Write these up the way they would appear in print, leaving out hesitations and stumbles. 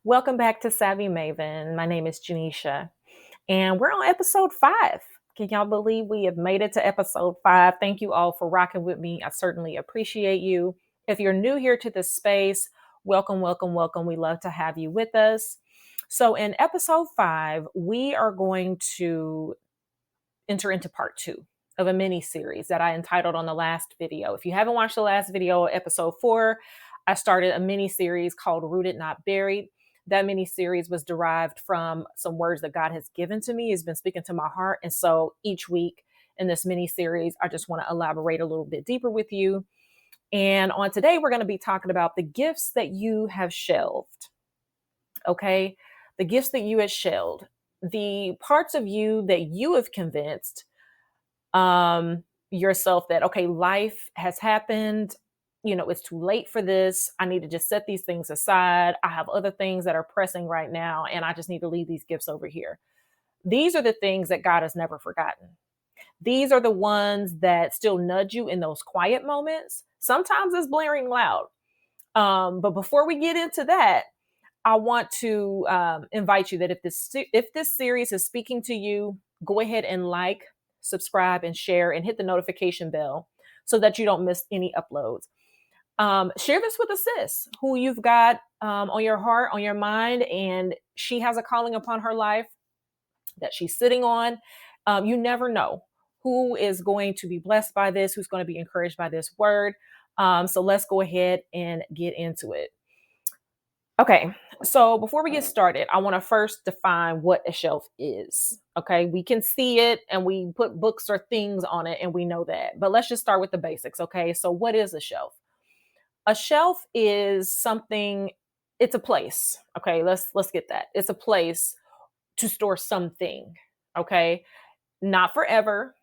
Welcome back to Savvy Mayven. My name is Janisha, and we're on episode 5. Can y'all believe we have made it to episode 5? Thank you all for rocking with me. I certainly appreciate you. If you're new here to this space, welcome, welcome, welcome. We love to have you with us. So, in episode 5, we are going to enter into part 2 of a mini series that I entitled on the last video. If you haven't watched the last video, episode 4, I started a mini series called Rooted Not Buried. That mini series was derived from some words that God has given to me. He's been speaking to my heart. And so each week in this mini series, I just want to elaborate a little bit deeper with you. And on today, we're going to be talking about the gifts that you have shelved. Okay. The gifts that you have shelved, the parts of you that you have convinced yourself that, okay, life has happened. It's too late for this. I need to just set these things aside. I have other things that are pressing right now, and I just need to leave these gifts over here. These are the things that God has never forgotten. These are the ones that still nudge you in those quiet moments. Sometimes it's blaring loud. But before we get into that, I want to invite you that if this series is speaking to you, go ahead and like, subscribe, and share, and hit the notification bell so that you don't miss any uploads. Share this with a sis who you've got on your heart, on your mind, and she has a calling upon her life that she's sitting on. You never know who is going to be blessed by this, who's going to be encouraged by this word. So let's go ahead and get into it. Okay, so before we get started, I want to first define what a shelf is. Okay, we can see it and we put books or things on it and we know that. But let's just start with the basics. Okay, so what is a shelf? A shelf is something, it's a place. Okay, let's get that. It's a place to store something. Okay, not forever,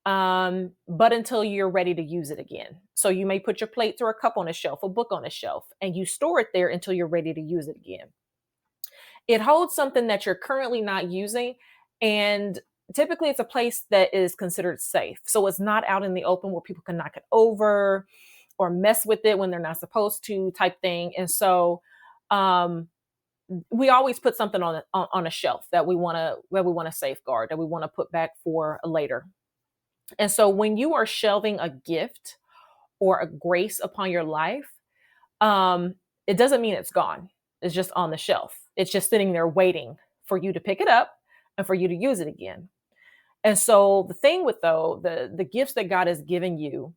but until you're ready to use it again. So you may put your plates or a cup on a shelf, a book on a shelf, and you store it there until you're ready to use it again. It holds something that you're currently not using, and typically it's a place that is considered safe. So it's not out in the open where people can knock it over or mess with it when they're not supposed to, type thing. And so um we always put something on a shelf that we want to safeguard, that we want to put back for later. And so when you are shelving a gift or a grace upon your life, um, it doesn't mean it's gone. It's just on the shelf. It's just sitting there waiting for you to pick it up and for you to use it again. And so the thing with though, the gifts that God has given you,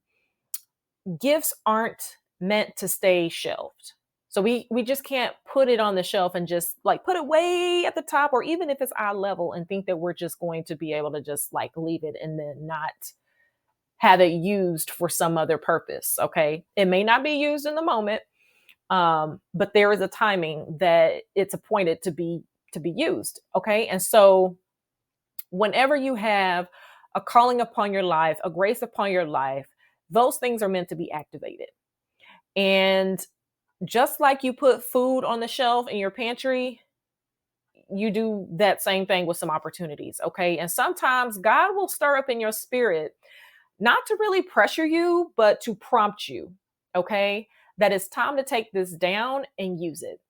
gifts aren't meant to stay shelved. So we just can't put it on the shelf and just like put it way at the top, or even if it's eye level, and think that we're just going to be able to just like leave it and then not have it used for some other purpose. Okay. It may not be used in the moment, but there is a timing that it's appointed to be used. Okay. And so whenever you have a calling upon your life, a grace upon your life, those things are meant to be activated. And just like you put food on the shelf in your pantry, you do that same thing with some opportunities. Okay. And sometimes God will stir up in your spirit, not to really pressure you, but to prompt you. Okay. That it's time to take this down and use it.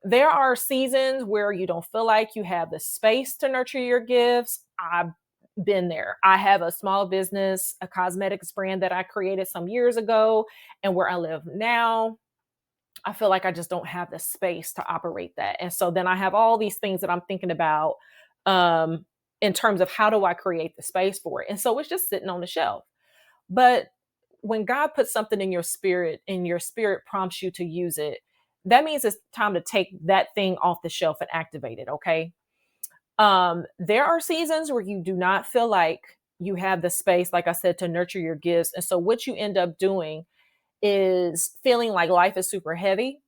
There are seasons where you don't feel like you have the space to nurture your gifts. I've been there. I have a small business, a cosmetics brand that I created some years ago. And where I live now, I feel like I just don't have the space to operate that. And so then I have all these things that I'm thinking about um, in terms of how do I create the space for it. And so it's just sitting on the shelf. But when God puts something in your spirit and your spirit prompts you to use it, that means it's time to take that thing off the shelf and activate it. Okay. There are seasons where you do not feel like you have the space, like I said, to nurture your gifts. And so what you end up doing is feeling like life is super heavy,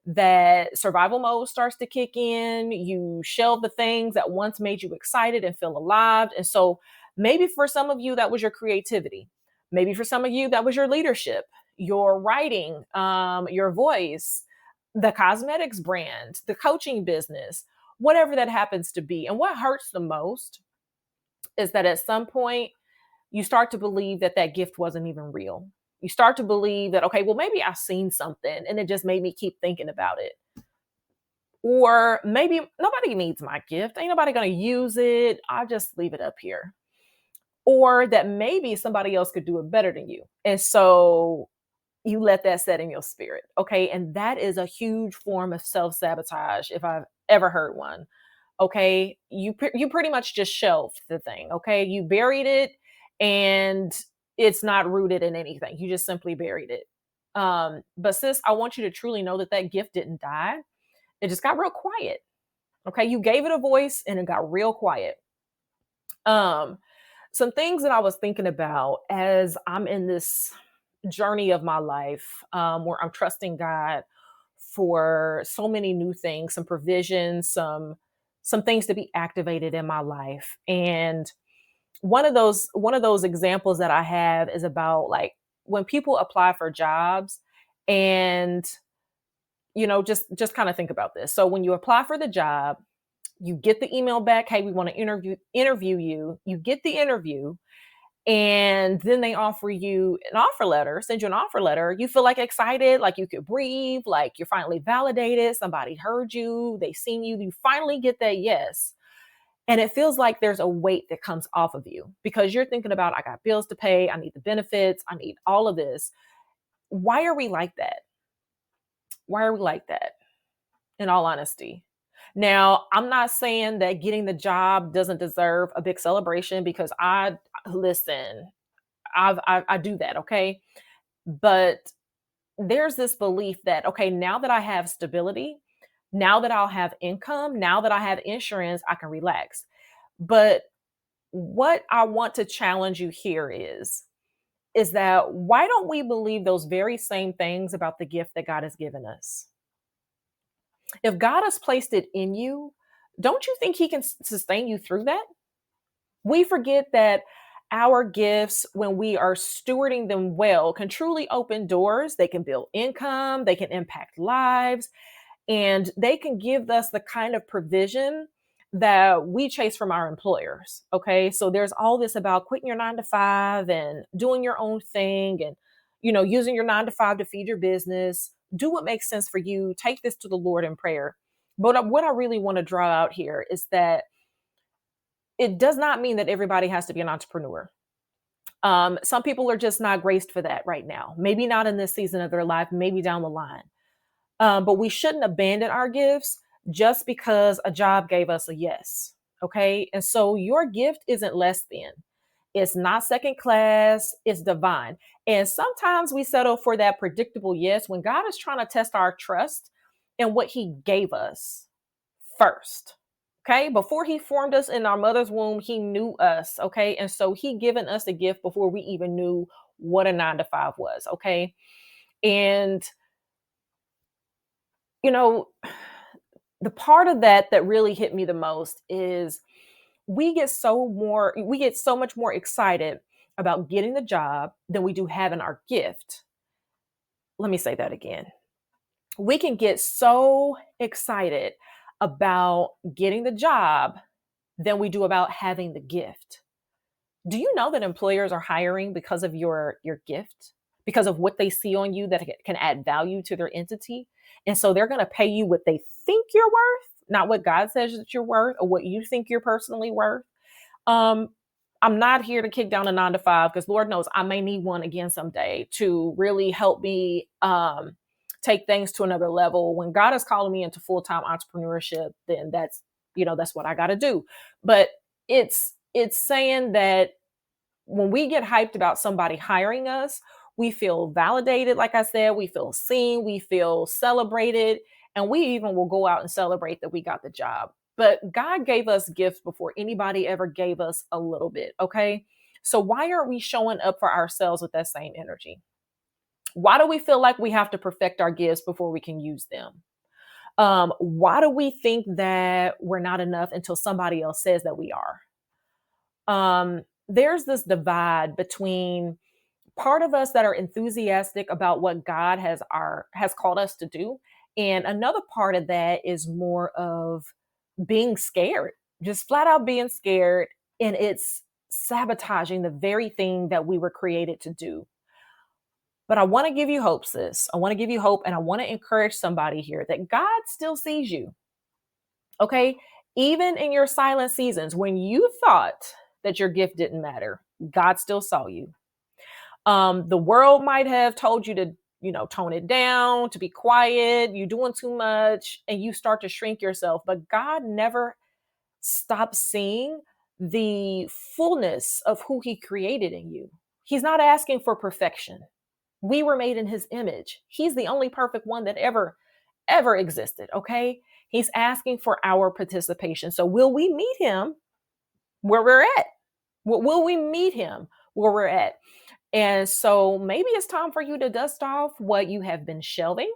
that survival mode starts to kick in. You shelve the things that once made you excited and feel alive. And so maybe for some of you, that was your creativity. Maybe for some of you, that was your leadership, your writing, your voice, the cosmetics brand, the coaching business, whatever that happens to be. And what hurts the most is that at some point, you start to believe that that gift wasn't even real. You start to believe that, okay, well, maybe I've seen something and it just made me keep thinking about it. Or maybe nobody needs my gift. Ain't nobody going to use it. I'll just leave it up here. Or that maybe somebody else could do it better than you. And so you let that set in your spirit. Okay. And that is a huge form of self sabotage if I've ever heard one. Okay. You pretty much just shelved the thing. Okay. You buried it and it's not rooted in anything. You just simply buried it. But sis, I want you to truly know that that gift didn't die. It just got real quiet. Okay. You gave it a voice and it got real quiet. Um, some things that I was thinking about as I'm in this journey of my life, where I'm trusting God for so many new things, some provisions, some things to be activated in my life. And one of those examples that I have is about like when people apply for jobs and just kind of think about this. So when you apply for the job, you get the email back, hey, we want to interview you. You get the interview, and then they offer you an offer letter, send you an offer letter. You feel like excited, like you could breathe, like you're finally validated. Somebody heard you, they seen you. You finally get that yes. And it feels like there's a weight that comes off of you because you're thinking about, I got bills to pay, I need the benefits, I need all of this. Why are we like that? Why are we like that? In all honesty. Now, I'm not saying that getting the job doesn't deserve a big celebration because I listen, I do that, okay? But there's this belief that okay, now that I have stability, now that I'll have income, now that I have insurance, I can relax. But what I want to challenge you here is that why don't we believe those very same things about the gift that God has given us? If God has placed it in you, don't you think he can sustain you through that? We forget that our gifts, when we are stewarding them well, can truly open doors. They can build income, they can impact lives, and they can give us the kind of provision that we chase from our employers. Okay. So there's all this about quitting your 9 to 5 and doing your own thing and, using your 9 to 5 to feed your business. Do what makes sense for you. Take this to the Lord in prayer. But what I really want to draw out here is that it does not mean that everybody has to be an entrepreneur. Some people are just not graced for that right now. Maybe not in this season of their life, maybe down the line. But we shouldn't abandon our gifts just because a job gave us a yes. Okay. And so your gift isn't less than, it's not second class, it's divine. And sometimes we settle for that predictable yes when God is trying to test our trust in what he gave us first. Okay. Before he formed us in our mother's womb, he knew us. Okay. And so he given us a gift before we even knew what a 9 to 5 was. Okay. And, you know, the part of that that really hit me the most is we get so much more excited about getting the job than we do having our gift. Let me say that again. We can get so excited about getting the job than we do about having the gift. Do you know that employers are hiring because of your gift? Because of what they see on you that can add value to their entity? And so they're going to pay you what they think you're worth, not what God says that you're worth or what you think you're personally worth. Um, I'm not here to kick down a 9 to 5 because Lord knows I may need one again someday to really help me take things to another level. When God is calling me into full time entrepreneurship, then that's what I got to do. But it's saying that when we get hyped about somebody hiring us, we feel validated. Like I said, we feel seen, we feel celebrated, and we even will go out and celebrate that we got the job. But God gave us gifts before anybody ever gave us a little bit. Okay. So why aren't we showing up for ourselves with that same energy? Why do we feel like we have to perfect our gifts before we can use them? Why do we think that we're not enough until somebody else says that we are? There's this divide between part of us that are enthusiastic about what God has called us to do, and another part of that is more of being scared, just flat out being scared, and it's sabotaging the very thing that we were created to do. But I want to give you hope, sis. I want to give you hope, and I want to encourage somebody here that God still sees you. Okay. Even in your silent seasons, when you thought that your gift didn't matter, God still saw you. The world might have told you to, tone it down, to be quiet, you're doing too much, and you start to shrink yourself. But God never stops seeing the fullness of who He created in you. He's not asking for perfection. We were made in His image. He's the only perfect one that ever existed. Okay. He's asking for our participation. So, will we meet Him where we're at? Will we meet Him where we're at? And so maybe it's time for you to dust off what you have been shelving.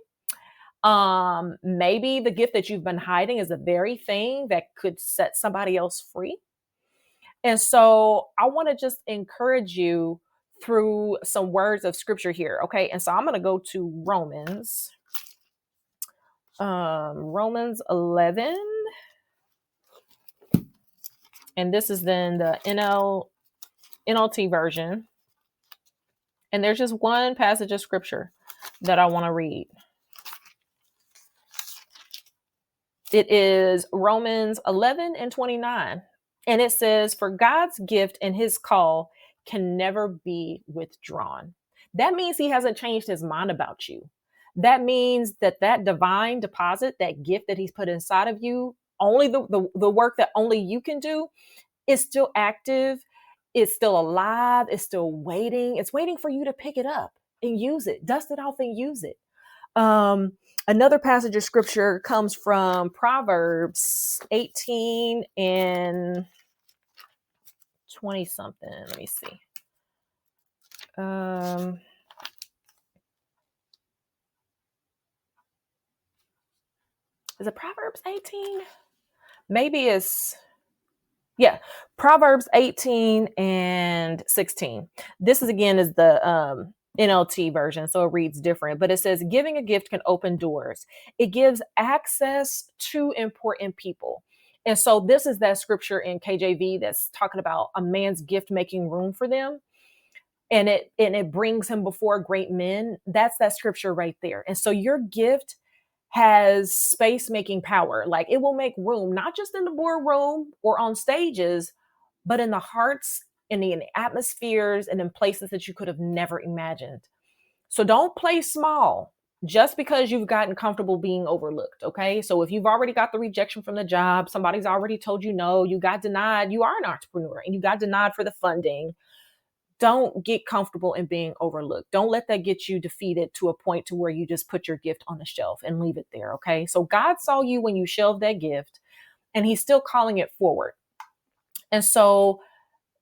Maybe the gift that you've been hiding is the very thing that could set somebody else free. And so I want to just encourage you through some words of scripture here. Okay. And so I'm going to go to Romans 11. And this is then the NLT version. And there's just one passage of scripture that I want to read. It is Romans 11 and 29. And it says, "For God's gift and His call can never be withdrawn." That means He hasn't changed His mind about you. That means that divine deposit, that gift that He's put inside of you, only the work that only you can do, is still active. It's still alive. It's still waiting. It's waiting for you to pick it up and use it, dust it off and use it. Another passage of scripture comes from Proverbs 18 and 20 something. Let me see. Is it Proverbs 18? Maybe it's, yeah, Proverbs 18 and 16. This is again is the NLT version, so it reads different, but it says, "Giving a gift can open doors. It gives access to important people." And so this is that scripture in KJV that's talking about a man's gift making room for them. And it brings him before great men. That's that scripture right there. And so your gift has space making power. Like, it will make room, not just in the boardroom or on stages, but in the hearts and in the atmospheres and in places that you could have never imagined. So don't play small just because you've gotten comfortable being overlooked. Okay. So if you've already got the rejection from the job, somebody's already told you no, you got denied, you are an entrepreneur and you got denied for the funding. Don't get comfortable in being overlooked. Don't let that get you defeated to a point to where you just put your gift on the shelf and leave it there. Okay. So God saw you when you shelved that gift and He's still calling it forward. And so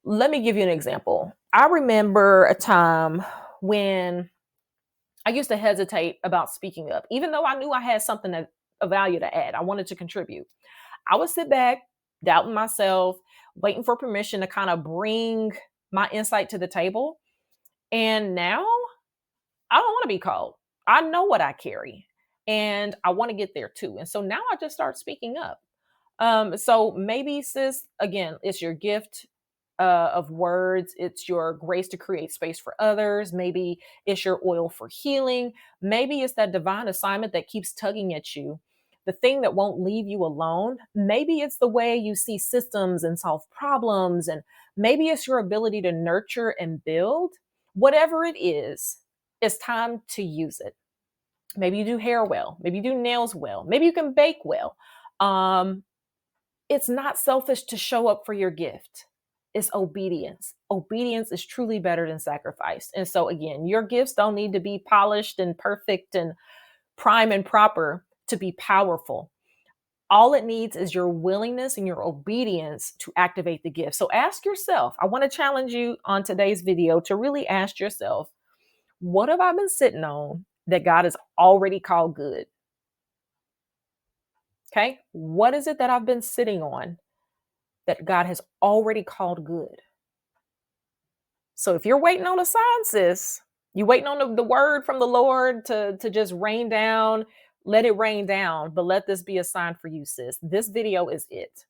let me give you an example. I remember a time when I used to hesitate about speaking up, even though I knew I had something of value to add. I wanted to contribute. I would sit back, doubting myself, waiting for permission to kind of bring my insight to the table. And now I don't want to be called. I know what I carry and I want to get there too. And so now I just start speaking up. So maybe, sis, again, it's your gift of words. It's your grace to create space for others. Maybe it's your oil for healing. Maybe it's that divine assignment that keeps tugging at you, the thing that won't leave you alone. Maybe it's the way you see systems and solve problems. And maybe it's your ability to nurture and build. Whatever it is, it's time to use it. Maybe you do hair well. Maybe you do nails well. Maybe you can bake well. It's not selfish to show up for your gift. It's obedience. Obedience is truly better than sacrifice. And so, again, your gifts don't need to be polished and perfect and prime and proper to be powerful. All it needs is your willingness and your obedience to activate the gift. So ask yourself, I want to challenge you on today's video to really ask yourself, what have I been sitting on that God has already called good? Okay. What is it that I've been sitting on that God has already called good? So if you're waiting on a sign, sis, you waiting on the word from the Lord to just rain down, let it rain down. But let this be a sign for you, sis. This video is it.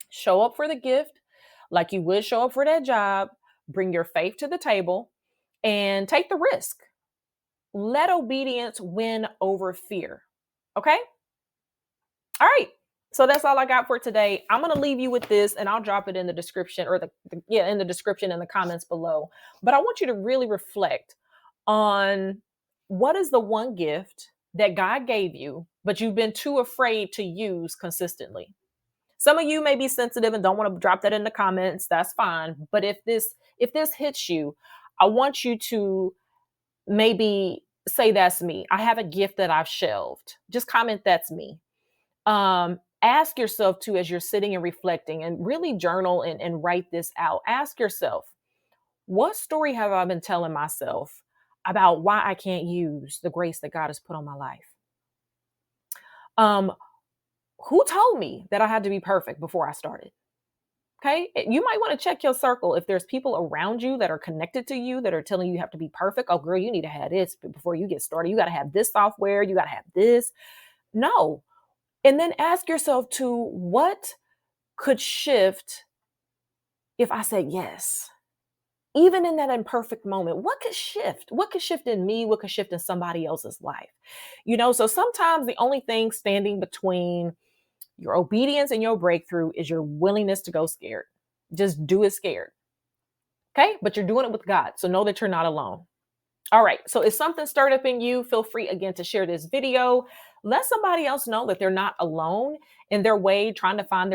Show up for the gift like you would show up for that job. Bring your faith to the table and take the risk. Let obedience win over fear. Okay? All right. So that's all I got for today. I'm going to leave you with this and I'll drop it in the description or yeah, in the description in the comments below. But I want you to really reflect on what is the one gift that God gave you, but you've been too afraid to use consistently. Some of you may be sensitive and don't want to drop that in the comments. That's fine. But if this hits you, I want you to maybe say that's me. I have a gift that I've shelved. Just comment that's me. Ask yourself too, as you're sitting and reflecting and really journal and write this out. Ask yourself, what story have I been telling myself about why I can't use the grace that God has put on my life? Um, who told me that I had to be perfect before I started? Okay. You might want to check your circle. If there's people around you that are connected to you that are telling you you have to be perfect. Oh, girl, you need to have this before you get started. You got to have this software. You got to have this. No. And then ask yourself to what could shift if I said yes? Even in that imperfect moment, what could shift? What could shift in me? What could shift in somebody else's life? So sometimes the only thing standing between your obedience and your breakthrough is your willingness to go scared. Just do it scared. Okay. But you're doing it with God. So know that you're not alone. All right. So if something stirred up in you, feel free again to share this video. Let somebody else know that they're not alone in their way trying to find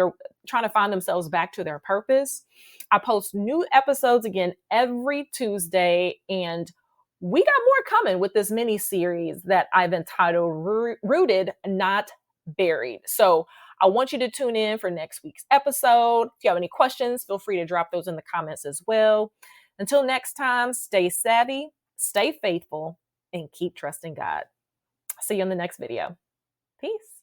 themselves back to their purpose. I post new episodes again every Tuesday, and we got more coming with this mini series that I've entitled Rooted, Not Buried. So I want you to tune in for next week's episode. If you have any questions, feel free to drop those in the comments as well. Until next time, stay savvy, stay faithful, and keep trusting God. See you in the next video. Peace.